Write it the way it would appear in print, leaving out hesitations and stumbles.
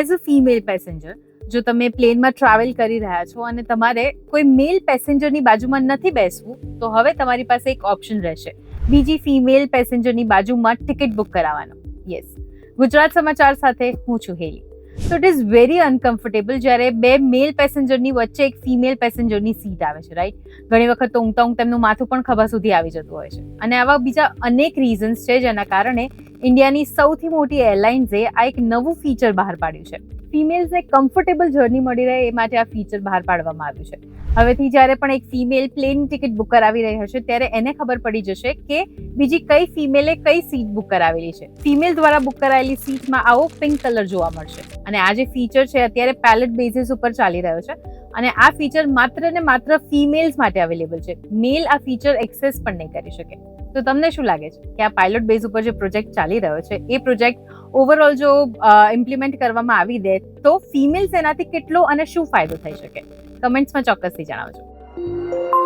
As a female passenger, જો તમે પ્લેનમાં ટ્રાવેલ કરી રહ્યા છો અને તમારે કોઈ મેલ પેસેન્જરની બાજુમાં નથી બેસવું, તો હવે તમારી પાસે એક ઓપ્શન રહેશે બીજી ફિમેલ પેસેન્જરની બાજુમાં ટિકિટ બુક કરાવવાનો. યસ, ગુજરાત સમાચાર સાથે હું છું હેલી. તો ઇટ ઇઝ વેરી અનકમ્ફર્ટેબલ જ્યારે બે મેલ પેસેન્જરની વચ્ચે એક ફિમેલ પેસેન્જરની સીટ આવે છે, રાઈટ? ઘણી વખત તો ઊંઘતા ઊંઘતા તેમનું માથું પણ ખભા સુધી આવી જતું હોય છે. અને આવા બીજા અનેક રીઝન્સ છે જેના કારણે ઇન્ડિયાની સૌથી મોટી એરલાઇન્સે આ એક નવું ફીચર બહાર પાડ્યું છે. ફિમેલ્સને કમ્ફર્ટેબલ જર્ની મળી રહે એ માટે આ ફીચર બહાર પાડવામાં આવ્યું છે. હવેથી જ્યારે પણ એક ફિમેલ પ્લેન ટિકિટ બુક કરાવી રહી હશે ત્યારે એને ખબર પડી જશે કે બીજી કઈ ફિમેલે કઈ સીટ બુક કરાવેલી છે. ફિમેલ દ્વારા બુક કરાયેલી સીટમાં આવો પિંક કલર જોવા મળશે. અને આ જે ફીચર છે અત્યારે પાયલટ બેઝિસ ઉપર ચાલી રહ્યો છે અને આ ફીચર માત્ર ને માત્ર ફિમેલ્સ માટે અવેલેબલ છે. મેલ આ ફીચર એક્સેસ પણ નહીં કરી શકે. તો તમને શું લાગે છે કે આ પાયલોટ બેઝ ઉપર જે પ્રોજેક્ટ ચાલી રહ્યો છે એ પ્રોજેક્ટ ઓવરઓલ જો ઇમ્પ્લિમેન્ટ કરવામાં આવી દે તો ફિમેલ્સ એનાથી કેટલો અને શું ફાયદો થઈ શકે? કમેન્ટ્સમાં ચોક્કસથી જણાવજો.